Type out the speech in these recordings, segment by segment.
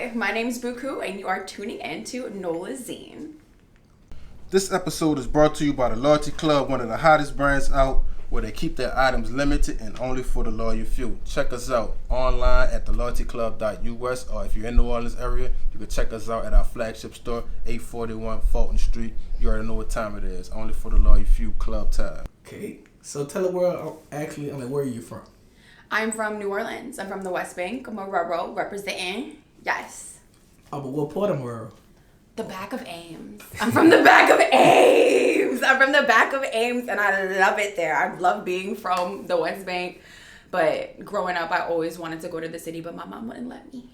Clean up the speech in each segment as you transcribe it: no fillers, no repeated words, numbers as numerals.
Hi, my name's Booqoo, and you are tuning into Nolazine. This episode is brought to you by the Loyalty Club, one of the hottest brands out, where they keep their items limited and only for the loyal few. Check us out online at theloyaltyclub.us, or if you're in the New Orleans area, you can check us out at our flagship store, 841 Fulton Street. You already know what time it is. Only for the loyal few, club time. Okay, so tell the world actually, where are you from? I'm from New Orleans. I'm from the West Bank. I'm a Roro representing. Yes. Oh, but what part of Morro? The back of Ames. I'm from the back of Ames. And I love it there. I love being from the West Bank. But growing up, I always wanted to go to the city, but my mom wouldn't let me.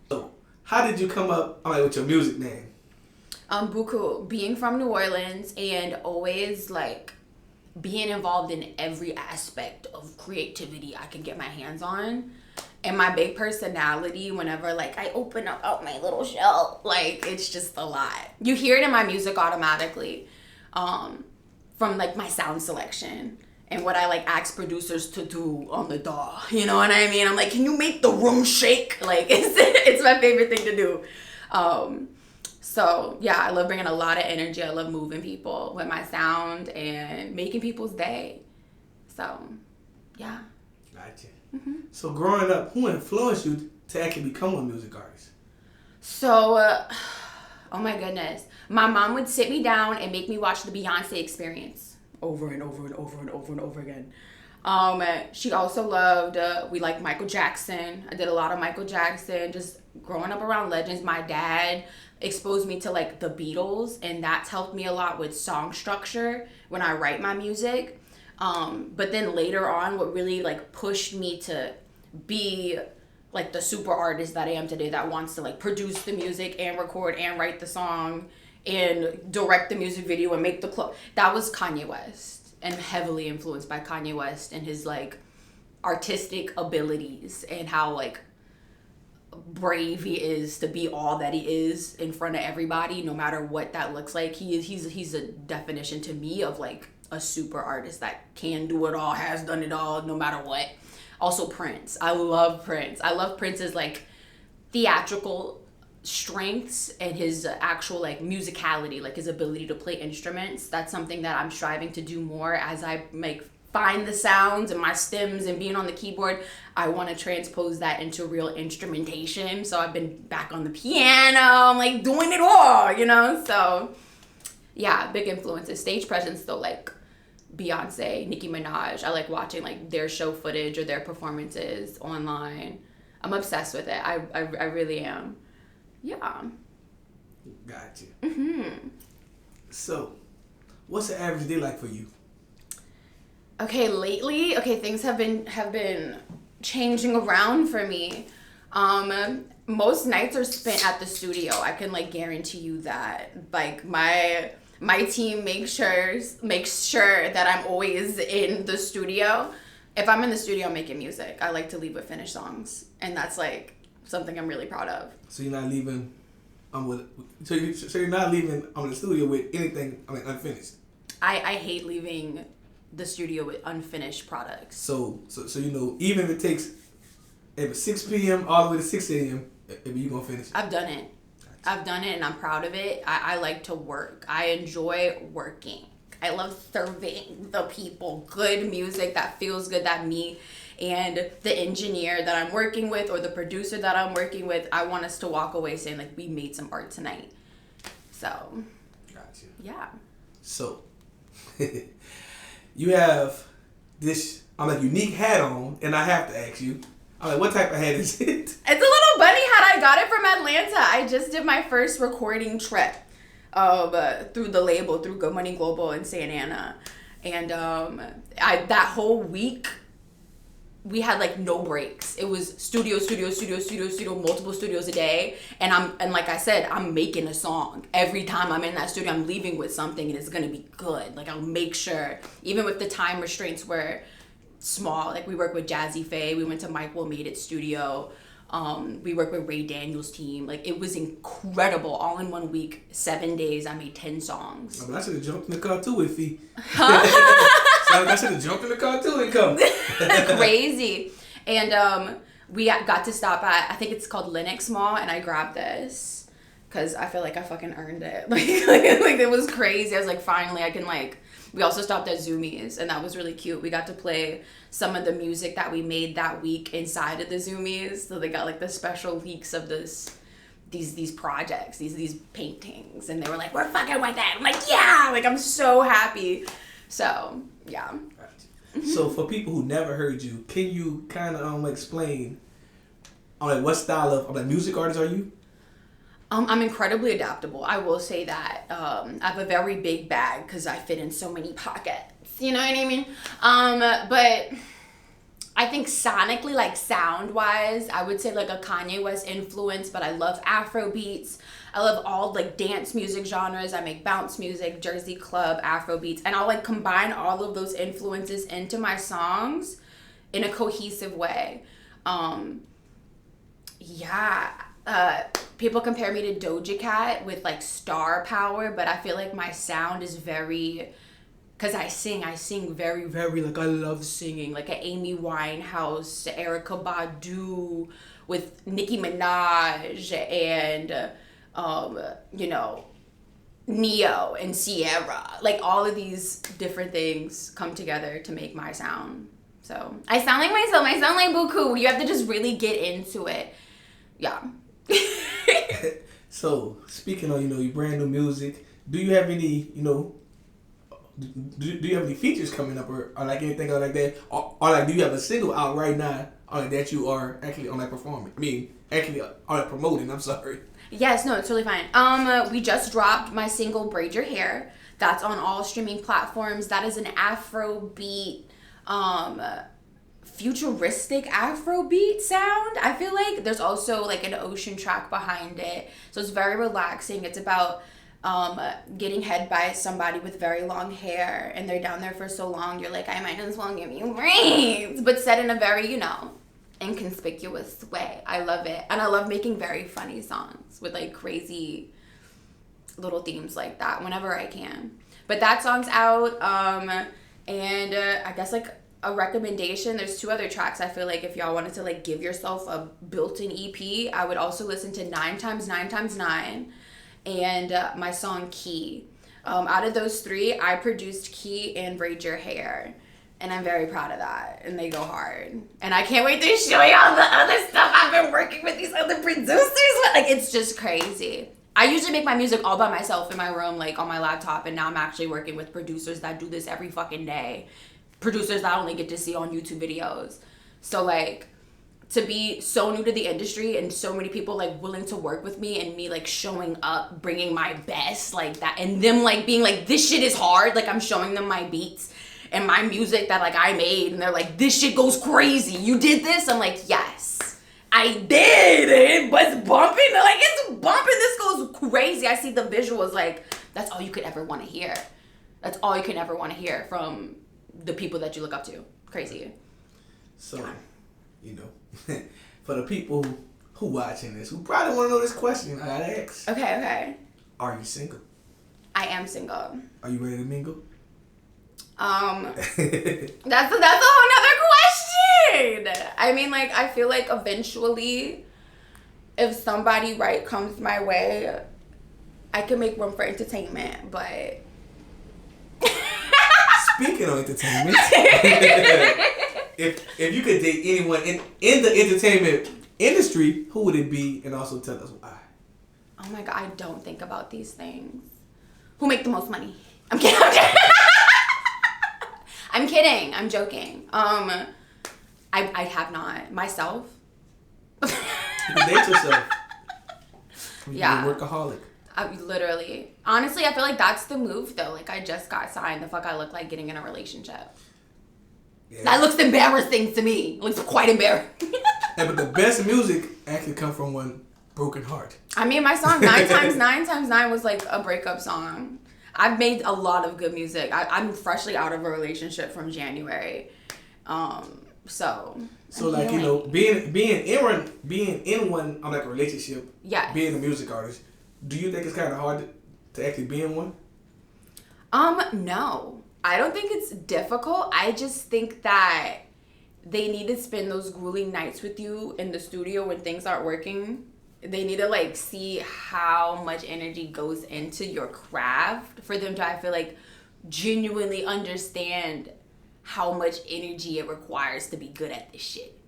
So, how did you come up with your music name? Booqoo, being from New Orleans and always being involved in every aspect of creativity I can get my hands on. And my big personality, whenever I open up my little shell, it's just a lot. You hear it in my music automatically, from my sound selection and what I ask producers to do on the DAW. You know what I mean? I'm like, can you make the room shake? It's my favorite thing to do. So yeah, I love bringing a lot of energy. I love moving people with my sound and making people's day. So yeah. Gotcha. Mm-hmm. So growing up, who influenced you to actually become a music artist? So, oh my goodness. My mom would sit me down and make me watch the Beyonce Experience over and over and over and over and over again. She also loved, we liked Michael Jackson. I did a lot of Michael Jackson, just growing up around legends. My dad exposed me to the Beatles, and that's helped me a lot with song structure when I write my music. But then later on, what really pushed me to be the super artist that I am today, that wants to produce the music and record and write the song and direct the music video and make the club, that was Kanye West, and heavily influenced by Kanye West and his artistic abilities and how brave he is to be all that he is in front of everybody, no matter what that looks like. He's a definition to me of a super artist that can do it all, has done it all, no matter what. Also Prince. I love Prince. I love Prince's theatrical strengths and his actual musicality, his ability to play instruments. That's something that I'm striving to do more as I find the sounds and my stems and being on the keyboard. I want to transpose that into real instrumentation. So I've been back on the piano. I'm doing it all, So yeah, big influences. Stage presence though, Beyonce, Nicki Minaj. I like watching their show footage or their performances online. I'm obsessed with it. I really am. Yeah. Gotcha. Mm-hmm. So, what's the average day like for you? Okay, lately, things have been changing around for me. Most nights are spent at the studio. I can guarantee you that. My team makes sure that I'm always in the studio. If I'm in the studio making music, I like to leave with finished songs, and that's something I'm really proud of. So you're not leaving so you're not leaving the studio with anything unfinished. I hate leaving the studio with unfinished products. So even if it takes 6 p.m. all the way to 6 a.m., you gonna finish it. I've done it. And I'm proud of it. I like to work. I enjoy working. I love serving the people good music that feels good, that me and the engineer that I'm working with or the producer that I'm working with, I want us to walk away saying we made some art tonight. So, gotcha. Yeah. So, you have this unique hat on, and I have to ask you, what type of hat is it? It's a little bunny hat. I got it from Atlanta. I just did my first recording trip through the label, through Good Money Global in Santa Ana. And that whole week, we had no breaks. It was studio, multiple studios a day. And like I said, I'm making a song. Every time I'm in that studio, I'm leaving with something and it's gonna be good. I'll make sure, even with the time restraints were small, we work with Jazzy Faye, we went to Mike Will Made It studio, we work with Ray Daniels' team. It was incredible. All in 1 week, 7 days, I made 10 songs. I should have jumped in the car too with Fee. I should have jumped in the car too and come. Crazy. And we got to stop at, I think it's called Linux Mall, and I grabbed this because I feel like I fucking earned it. Like it was crazy. I was like, finally, I can like. We also stopped at Zoomies, and that was really cute. We got to play some of the music that we made that week inside of the Zoomies. So they got like the special leaks of these projects, these paintings, and they were like, "We're fucking with it." I'm like, "Yeah!" Like I'm so happy. So yeah. So for people who never heard you, can you kind of explain like what style of like music artist are you? I'm incredibly adaptable. I will say that. I have a very big bag because I fit in so many pockets. You know what I mean? But I think sonically, like sound-wise, I would say like a Kanye West influence, but I love Afro beats. I love all like dance music genres. I make bounce music, Jersey club, Afro beats, and I'll like combine all of those influences into my songs in a cohesive way. People compare me to Doja Cat with like star power, but I feel like my sound is very, because I sing very, very, like I love singing, like an Amy Winehouse, Erykah Badu, with Nicki Minaj, and Neo and Sierra. Like all of these different things come together to make my sound. So I sound like myself. I sound like Booqoo. You have to just really get into it. Yeah. So speaking of your brand new music, do you have any do you have any features coming up or like anything like that, or like do you have a single out right now that you are actually performing? I mean actually promoting. I'm sorry. Yes, no, it's totally fine. We just dropped my single "Braid Your Hair." That's on all streaming platforms. That is an Afrobeat, futuristic Afrobeat sound. I feel like there's also like an ocean track behind it, so it's very relaxing. It's about getting head by somebody with very long hair, and they're down there for so long. You're like, I might as well give you braids, but said in a very inconspicuous way. I love it, and I love making very funny songs with like crazy little themes like that whenever I can. But that song's out, and I guess like a recommendation, there's 2 other tracks I feel like if y'all wanted to like give yourself a built-in EP, I would also listen to 9x9x9 and my song Key. Out of those 3, I produced Key and Braid Your Hair, and I'm very proud of that, and they go hard. And I can't wait to show y'all the other stuff I've been working with these other producers with. Like, it's just crazy. I usually make my music all by myself in my room, like on my laptop, and now I'm actually working with producers that do this every fucking day. Producers that I only get to see on YouTube videos. So like, to be so new to the industry and so many people like willing to work with me, and me like showing up, bringing my best like that, and them like being like, this shit is hard. Like I'm showing them my beats and my music that like I made, and they're like, this shit goes crazy. You did this? I'm like, yes, I did. It was bumping. Like it's bumping. This goes crazy. I see the visuals. Like that's all you could ever want to hear. That's all you can ever want to hear from the people that you look up to. Crazy. So, for the people who watching this, who probably want to know this question, I gotta ask. Okay. Are you single? I am single. Are you ready to mingle? That's a whole nother question. I mean, like, I feel like eventually, if somebody right comes my way, I can make room for entertainment, but... Speaking of entertainment, if you could date anyone in the entertainment industry, who would it be? And also tell us why. Oh my God, I don't think about these things. Who make the most money? I'm kidding. I'm kidding. I'm joking. I have not. Myself. You can date yourself. Yeah. You're a workaholic. Literally. Honestly, I feel like that's the move, though. Like, I just got signed. The fuck I look like getting in a relationship. Yeah. That looks embarrassing to me. It looks quite embarrassing. But the best music actually comes from one broken heart. I mean, my song 9x9x9 was like a breakup song. I've made a lot of good music. I'm freshly out of a relationship from January. So like, being in one like a relationship, yeah, being a music artist, do you think it's kind of hard to actually be in one? No. I don't think it's difficult. I just think that they need to spend those grueling nights with you in the studio when things aren't working. They need to like see how much energy goes into your craft for them to, I feel like, genuinely understand how much energy it requires to be good at this shit.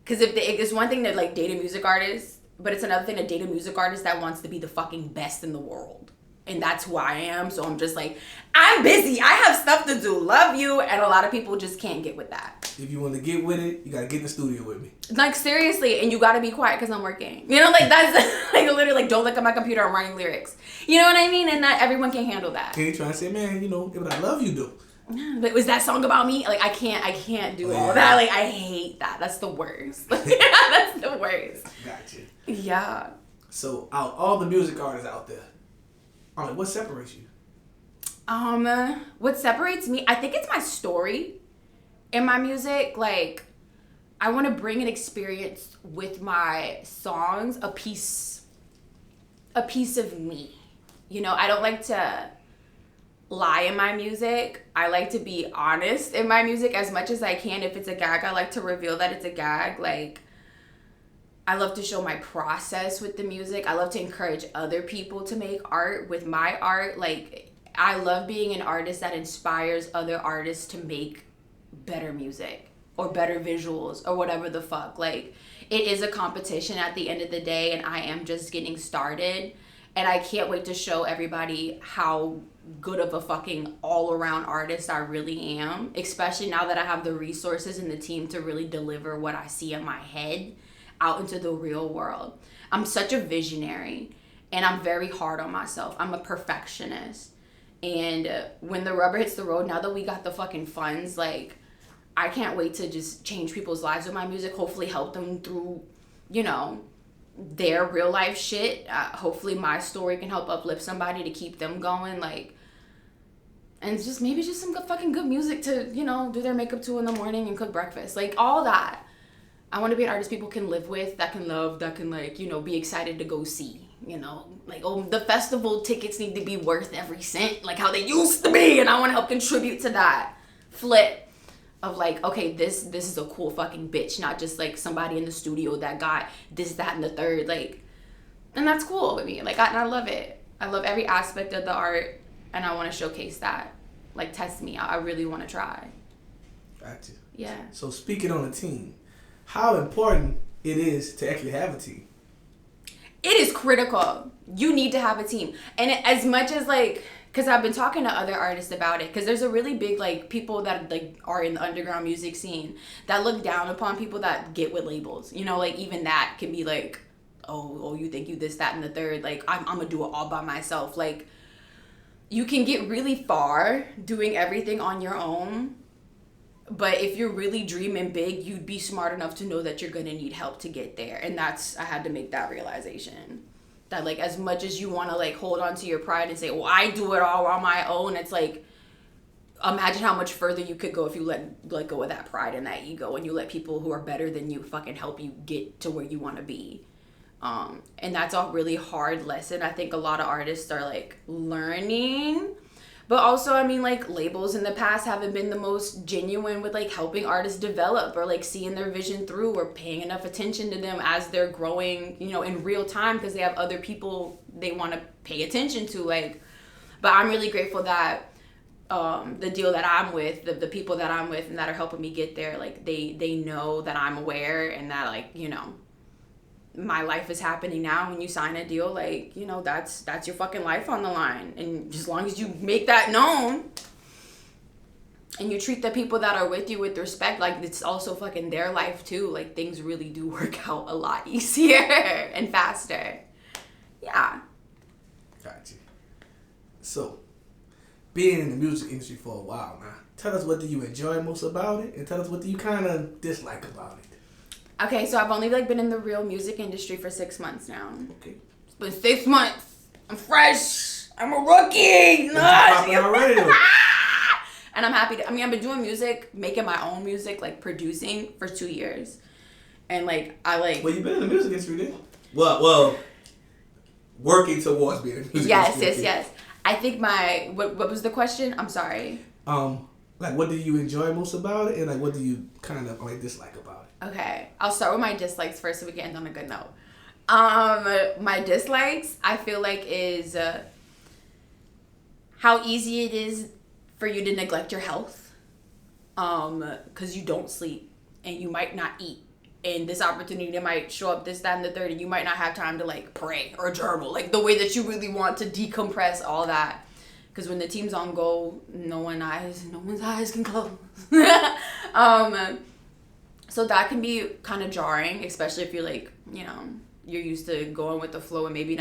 Because it's one thing to like date a music artist, but it's another thing to date a music artist that wants to be the fucking best in the world. And that's who I am. So I'm just like, I'm busy. I have stuff to do. Love you. And a lot of people just can't get with that. If you want to get with it, you got to get in the studio with me. Like, seriously. And you got to be quiet because I'm working. You know, like, that's like literally like, don't look at my computer. I'm writing lyrics. You know what I mean? And not everyone can handle that. Can you try to say, man, you know, but I love you, though. But was that song about me? Like, I can't do all that. Like, I hate that. That's the worst. That's the worst. Gotcha. Yeah. So, out all the music artists out there, what separates you? What separates me, I think it's my story in my music. Like, I want to bring an experience with my songs, a piece of me. You know, I don't like to lie in my music. I like to be honest in my music as much as I can. If it's a gag, I like to reveal that it's a gag. Like, I love to show my process with the music. I love to encourage other people to make art with my art. Like, I love being an artist that inspires other artists to make better music or better visuals or whatever the fuck. Like, it is a competition at the end of the day, and I am just getting started. And I can't wait to show everybody how good of a fucking all-around artist I really am, especially now that I have the resources and the team to really deliver what I see in my head out into the real world. I'm such a visionary, and I'm very hard on myself. I'm a perfectionist. And when the rubber hits the road, now that we got the fucking funds, like, I can't wait to just change people's lives with my music, hopefully help them through, you know, their real life shit. Hopefully my story can help uplift somebody to keep them going, like, and just maybe just some fucking good music to, you know, do their makeup to in the morning and cook breakfast, like, all that. I want to be an artist people can live with, that can love, that can, like, you know, be excited to go see, you know, like, oh, the festival tickets need to be worth every cent, like how they used to be, and I want to help contribute to that flip of, like, okay, this is a cool fucking bitch, not just, like, somebody in the studio that got this, that, and the third, like, and that's cool with me, like, I love it. I love every aspect of the art, and I want to showcase that. Like, test me. I really want to try. Gotcha. Yeah. So, speaking on a team, how important it is to actually have a team? It is critical. You need to have a team. And as much as, like, because I've been talking to other artists about it, because there's a really big, like, people that, like, are in the underground music scene that look down upon people that get with labels. You know, like, even that can be like, oh, you think you this, that, and the third. Like, I'm going to do it all by myself. Like, you can get really far doing everything on your own. But if you're really dreaming big, you'd be smart enough to know that you're going to need help to get there. And I had to make that realization. That, like, as much as you want to, like, hold on to your pride and say, well, I do it all on my own, it's like, imagine how much further you could go if you let go of that pride and that ego, and you let people who are better than you fucking help you get to where you want to be. And that's a really hard lesson I think a lot of artists are, like, learning. But also, I mean, like, labels in the past haven't been the most genuine with, like, helping artists develop or, like, seeing their vision through or paying enough attention to them as they're growing, you know, in real time, because they have other people they want to pay attention to, like. But I'm really grateful that the deal that I'm with, the people that I'm with and that are helping me get there, like, they know that I'm aware and that, like, you know, my life is happening now. When you sign a deal, like, you know, that's your fucking life on the line, and as long as you make that known and you treat the people that are with you with respect, like, it's also fucking their life too. Like, things really do work out a lot easier and faster. Yeah. Gotcha. So, being in the music industry for a while now, tell us, what do you enjoy most about it, and tell us what do you kind of dislike about it? Okay, so I've only, like, been in the real music industry for 6 months now. Okay. It's been 6 months. I'm fresh. I'm a rookie. And I'm happy to, I mean, I've been doing music, making my own music, like, producing for 2 years. And, like, I, like... Well, you've been in the music industry, then? Well, working towards being in the music industry. Yes. I think what was the question? I'm sorry. like, what do you enjoy most about it, and like, what do you kind of like dislike about it? Okay, I'll start with my dislikes first so we can end on a good note. My dislikes, I feel like, is how easy it is for you to neglect your health, because you don't sleep and you might not eat. And this opportunity might show up, this, that, and the third, and you might not have time to like pray or journal, like the way that you really want to decompress all that. Because when the team's on goal, no one's eyes can close. So that can be kind of jarring, especially if you're like, you're used to going with the flow, and maybe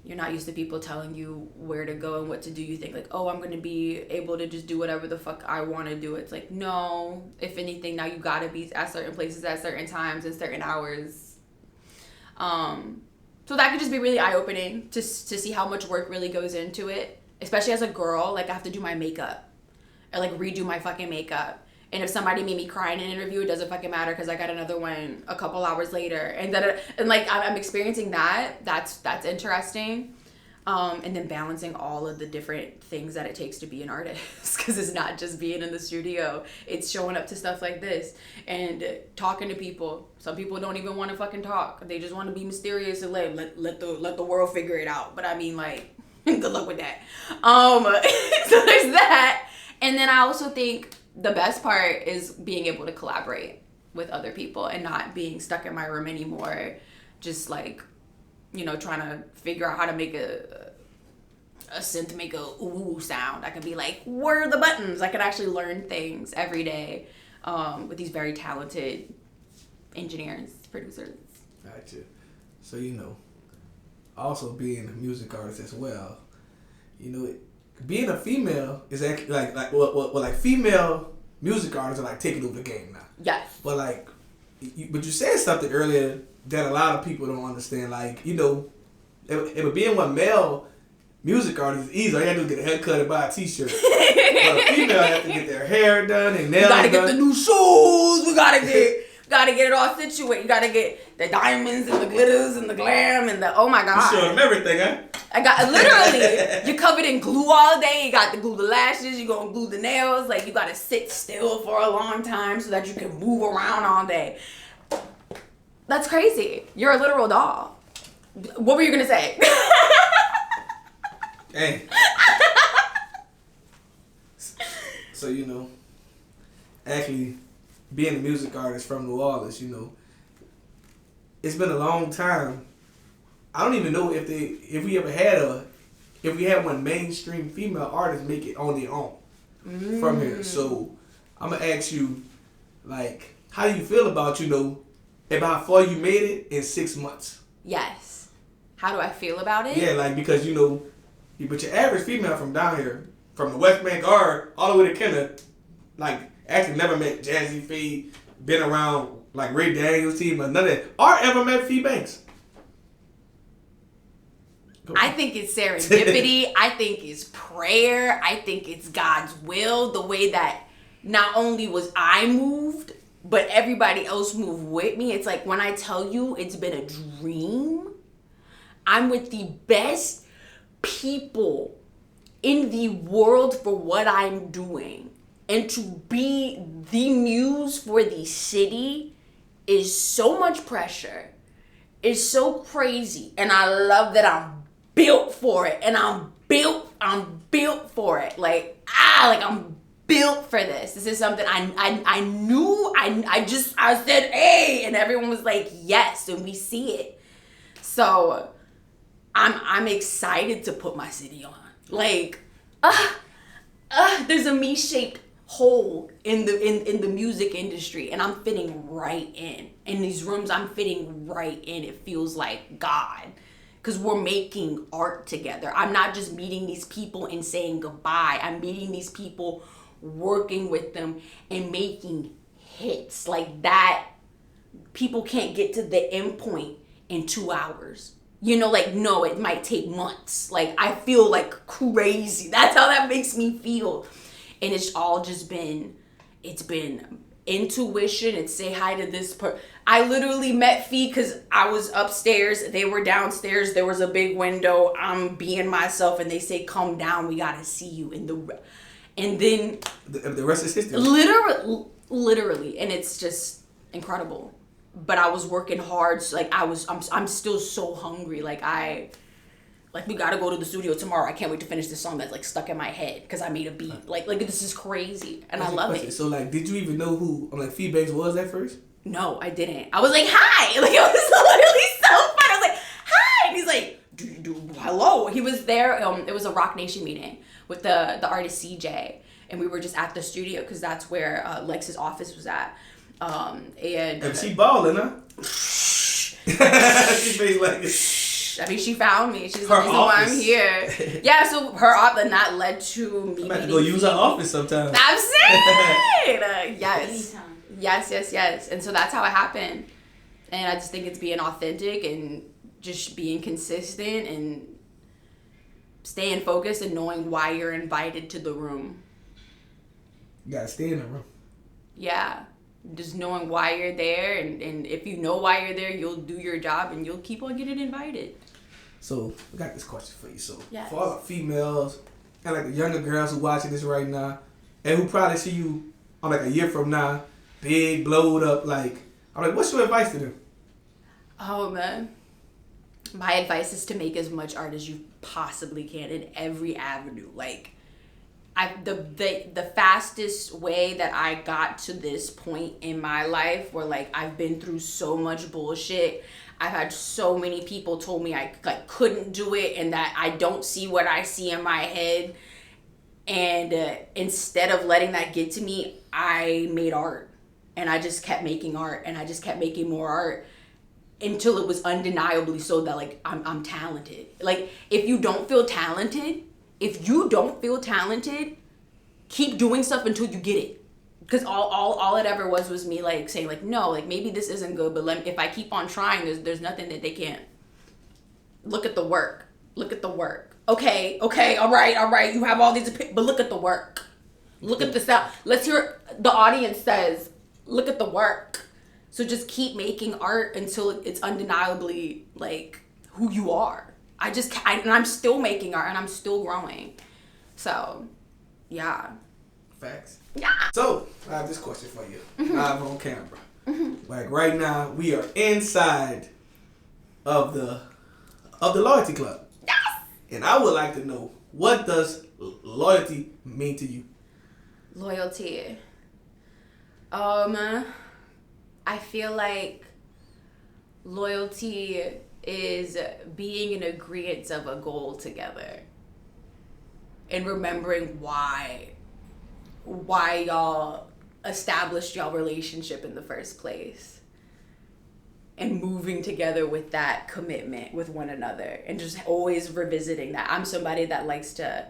you're not used to people telling you where to go and what to do. You think like, oh, I'm going to be able to just do whatever the fuck I want to do. It's like, no, if anything, now you got to be at certain places at certain times and certain hours. So that could just be really eye-opening to see how much work really goes into it. Especially as a girl, like I have to do my makeup or like redo my fucking makeup. And if somebody made me cry in an interview, it doesn't fucking matter because I got another one a couple hours later. And like I'm experiencing that. That's interesting. And then balancing all of the different things that it takes to be an artist, because it's not just being in the studio. It's showing up to stuff like this and talking to people. Some people don't even want to fucking talk. They just want to be mysterious and let the world figure it out. But I mean, like, good luck with that. So there's that. And then I also think the best part is being able to collaborate with other people and not being stuck in my room anymore. Just like, trying to figure out how to make a synth make a ooh sound. I can be like, where are the buttons? I could actually learn things every day with these very talented engineers, producers. Gotcha. So, also being a music artist as well, being a female is actually like female music artists are like taking over the game now. Yes. But like, but you said something earlier that a lot of people don't understand. Like, if being one male music artist is easy, all you gotta do is get a haircut and buy a t-shirt. But a female have to get their hair done and nails done. We gotta get the new shoes. We gotta get it all situated. You gotta get the diamonds and the glitters and the glam and the, oh my God. You showing them everything, huh? I got, literally, you're covered in glue all day. You got to glue the lashes. You're going to glue the nails. Like, you got to sit still for a long time so that you can move around all day. That's crazy. You're a literal doll. What were you going to say? Hey. So, actually, being a music artist from New Orleans, it's been a long time. I don't even know if we had one mainstream female artist make it on their own from here. So I'm gonna ask you, like, how do you feel about about how far you made it in 6 months? Yes. How do I feel about it? Yeah, like, because but your average female from down here, from the West Bank or all the way to Kenner, like, actually never met Jazzy Fee, been around like Ray Daniels' team or none of that, or ever met Fee Banks. I think it's serendipity. I think it's prayer. I think it's God's will. The way that not only was I moved, but everybody else moved with me. It's like when I tell you it's been a dream, I'm with the best people in the world for what I'm doing. And to be the muse for the city is so much pressure. It's so crazy. And I love that I'm built for it, and I'm built for it. Like I'm built for this. This is something I knew. I said, hey, and everyone was like, yes, and we see it. So I'm excited to put my city on. Like, there's a me-shaped hole in the music industry, and I'm fitting right in these rooms. I'm fitting right in. It feels like God. Because we're making art together. I'm not just meeting these people and saying goodbye. I'm meeting these people, working with them, and making hits. Like that, people can't get to the end point in 2 hours. No, it might take months. Like, I feel like crazy. That's how that makes me feel. And it's all just been, it's been intuition. It's say hi to this person. I literally met Fee because I was upstairs. They were downstairs. There was a big window. I'm being myself, and they say, come down. We got to see you. And then the rest is history. Literally, and it's just incredible. But I was working hard. So like I'm still so hungry. Like we gotta go to the studio tomorrow. I can't wait to finish this song that's like stuck in my head because I made a beat. Like this is crazy, and I love it. So like, did you even know who Phoebe Banks was at first? No, I didn't. I was like, hi. Like it was literally so fun. I was like, hi, and he's like, hello. He was there. It was a Rock Nation meeting with the artist CJ, and we were just at the studio because that's where Lex's office was at. And she balling, huh? She made like. I mean, she found me. She's the reason why I'm here. Yeah, so her office, and that led to me. I'm about to go use her office sometime. That's it. Yes. Yes. And so that's how it happened. And I just think it's being authentic and just being consistent and staying focused and knowing why you're invited to the room. You gotta stay in the room. Yeah. Just knowing why you're there, and if you know why you're there, you'll do your job and you'll keep on getting invited. So, I got this question for you. So, yes. For all the females and like the younger girls who watching this right now, and who probably see you on like a year from now, big, blowed up, like, I'm like, what's your advice to them? Oh man, my advice is to make as much art as you possibly can in every avenue. Like, the fastest way that I got to this point in my life, where like I've been through so much bullshit. I've had so many people told me I like couldn't do it and that I don't see what I see in my head. And instead of letting that get to me, I made art, and I just kept making art, and I just kept making more art until it was undeniably so that like I'm talented. Like if you don't feel talented, keep doing stuff until you get it. Because all it ever was me like saying like, no, like maybe this isn't good, but if I keep on trying, there's nothing that they can't. Look at the work. Okay, all right. You have all these, but look at the work. Look at the sound. Let's hear the audience says, look at the work. So just keep making art until it's undeniably like who you are. And I'm still making art and I'm still growing. So, yeah. Facts. Yeah. So, I have this question for you. Live on camera. Like right now, we are inside of the Loyalty Club. Yes. And I would like to know, what does loyalty mean to you? Loyalty. I feel like loyalty is being in agreement of a goal together and remembering why y'all established y'all relationship in the first place and moving together with that commitment with one another and just always revisiting that. I'm somebody that likes to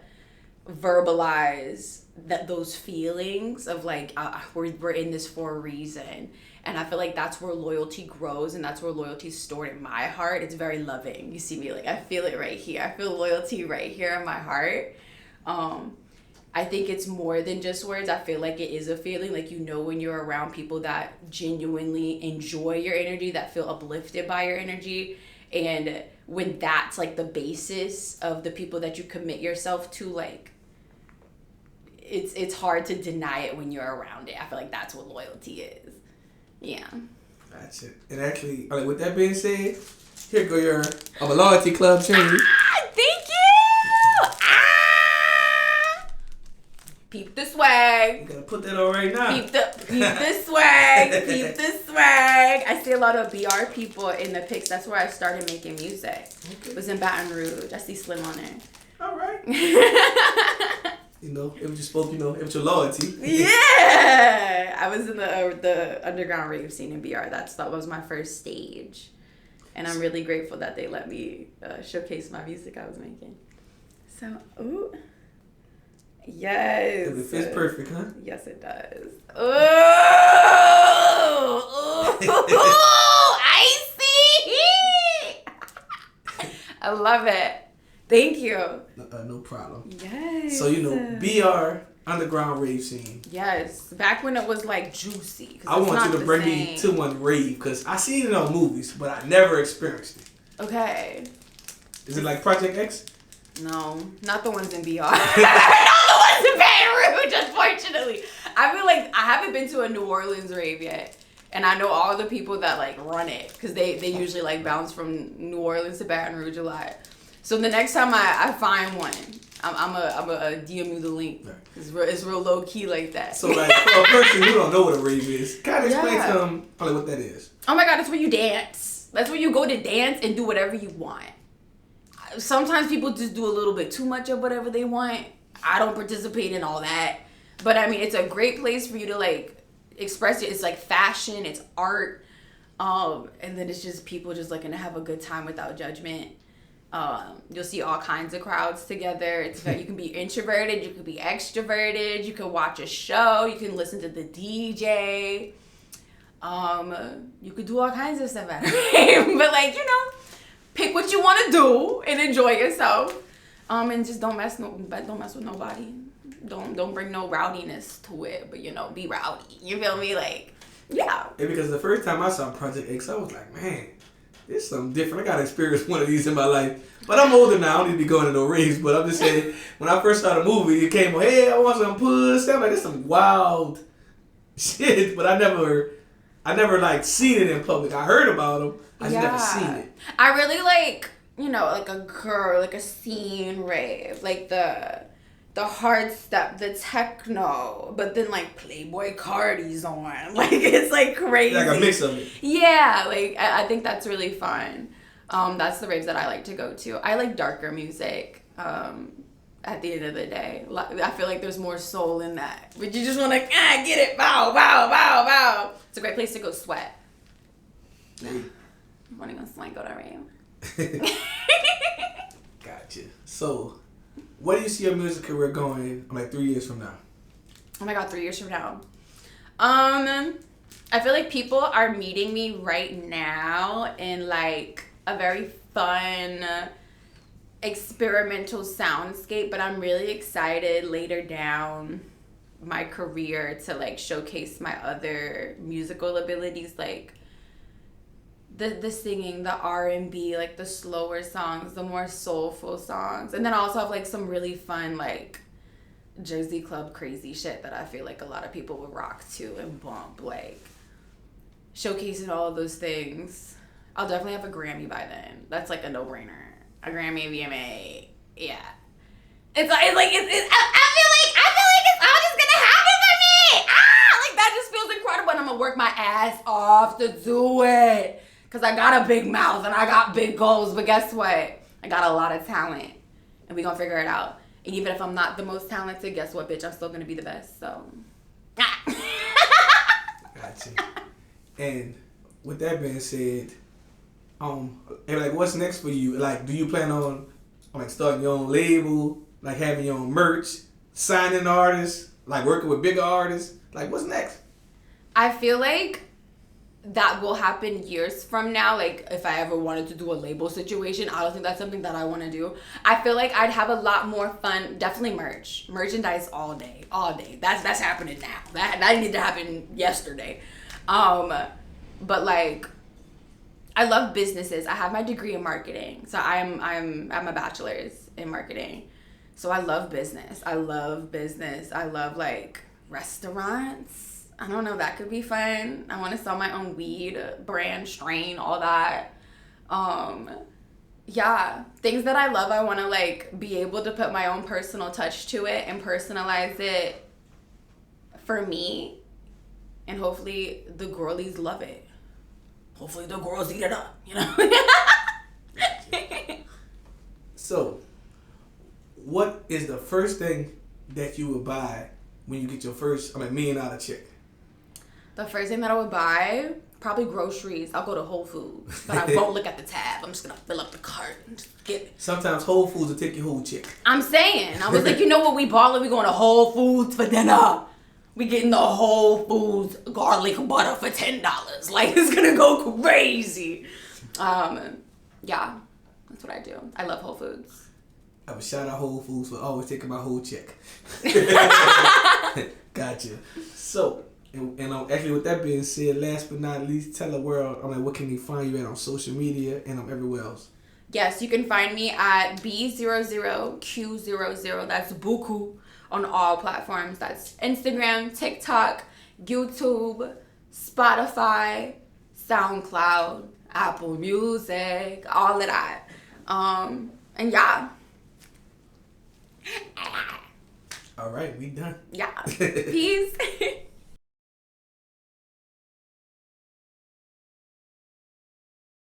verbalize those feelings of like we're in this for a reason, and I feel like that's where loyalty grows, and that's where loyalty is stored in my heart. It's very loving. You see me, like I feel it right here. I feel loyalty right here in my heart. I think it's more than just words. I feel like it is a feeling, like, you know, when you're around people that genuinely enjoy your energy, that feel uplifted by your energy, and when that's like the basis of the people that you commit yourself to, like it's hard to deny it when you're around it. I feel like that's what loyalty is. Yeah. That's it. And actually, with that being said, here go your Loyalty Club chain. Thank you. Peep the swag. You gotta put that on right now. Peep the swag. Peep the swag. I see a lot of BR people in the pics. That's where I started making music. Okay. It was in Baton Rouge. I see Slim on there. All right. It was just spoke, it was your loyalty. Yeah. I was in the underground rave scene in BR. That was my first stage. And I'm really grateful that they let me showcase my music I was making. So, ooh. Yes. It fits perfect, huh? Yes, it does. Ooh. I see. I love it. Thank you. No problem. Yes. So, BR underground rave scene. Yes. Back when it was like juicy. I want you to bring me to one rave, because I seen it on movies, but I never experienced it. Okay. Is it like Project X? No, not the ones in BR. Not the ones to Baton Rouge, unfortunately. I feel like I haven't been to a New Orleans rave yet. And I know all the people that like run it because they usually like bounce from New Orleans to Baton Rouge a lot. So the next time I find one, I'm a DM you the link. It's real low key like that. So like for a person who don't know what a rave is, kind of explain to them probably what that is. Oh my God, that's where you dance. That's where you go to dance and do whatever you want. Sometimes people just do a little bit too much of whatever they want. I don't participate in all that. But I mean, it's a great place for you to like express it. It's like fashion, it's art. And then it's just people just looking to have a good time without judgment. You'll see all kinds of crowds together. It's you can be introverted, you can be extroverted, you can watch a show, you can listen to the DJ. You could do all kinds of stuff at a rave. But like, pick what you want to do and enjoy yourself. And just don't mess with nobody. Don't bring no rowdiness to it, but be rowdy. You feel me? Like, yeah. And because the first time I saw Project X, I was like, man, it's something different. I gotta experience one of these in my life. But I'm older now. I don't need to be going to no raves. But I'm just saying, when I first saw the movie, it came on, hey, I want some puss. I'm like, that's some wild shit. But I never like seen it in public. I heard about them. I just never seen it. I really like, like a girl, like a scene rave, like the hard step, the techno, but then like Playboy Cardi's on. Like it's like crazy. Like a mix of it. Yeah, like I think that's really fun. That's the raves that I like to go to. I like darker music. At the end of the day, I feel like there's more soul in that. But you just want to get it, bow, bow, bow, bow. It's a great place to go sweat. I'm wanting to swank go to rave. Gotcha. So, where do you see your music career going like 3 years from now? Oh my God, 3 years from now. I feel like people are meeting me right now in like a very fun, experimental soundscape, but I'm really excited later down my career to like showcase my other musical abilities, like the singing, the R&B, like the slower songs, the more soulful songs, and then I also have like some really fun like Jersey club crazy shit that I feel like a lot of people would rock to and bump, like showcasing all of those things. I'll definitely have a Grammy by then. That's like a no-brainer. A Grammy, VMA, yeah. It's like I feel like it's all just gonna happen for me. Like that just feels incredible, and I'm gonna work my ass off to do it. Cause I got a big mouth and I got big goals, but guess what? I got a lot of talent, and we gonna figure it out. And even if I'm not the most talented, guess what, bitch? I'm still gonna be the best. So. Gotcha. And with that being said, and like, what's next for you? Like, do you plan on like starting your own label, like having your own merch, signing artists, like working with bigger artists? Like, what's next? I feel like that will happen years from now. Like, if I ever wanted to do a label situation, I don't think that's something that I want to do. I feel like I'd have a lot more fun. Definitely merchandise all day. That's happening now. That needed to happen yesterday. But like, I love businesses. I have my degree in marketing, so I'm a bachelor's in marketing. So I love business. I love like restaurants. I don't know, that could be fun. I want to sell my own weed, brand, strain, all that. Yeah, things that I love. I want to like be able to put my own personal touch to it and personalize it for me, and hopefully the girlies love it. Hopefully the girls eat it up, So, what is the first thing that you would buy when you get your first, $1 million check? The first thing that I would buy, probably groceries. I'll go to Whole Foods, but I won't look at the tab. I'm just gonna fill up the cart and just get it. Sometimes Whole Foods will take your whole check. I'm saying, I was like, you know what, we ballin', we going to Whole Foods for dinner. We getting the Whole Foods garlic butter for $10. Like, it's gonna go crazy. Yeah, that's what I do. I love Whole Foods. I would shout out Whole Foods for always taking my whole check. Gotcha. So, and actually with that being said, last but not least, tell the world, what can they find you at on social media and everywhere else? Yes, you can find me at B00Q00. That's Booqoo on all platforms. That's Instagram, TikTok, YouTube, Spotify, SoundCloud, Apple Music, all of that. And yeah. All right, we done. Yeah. Peace.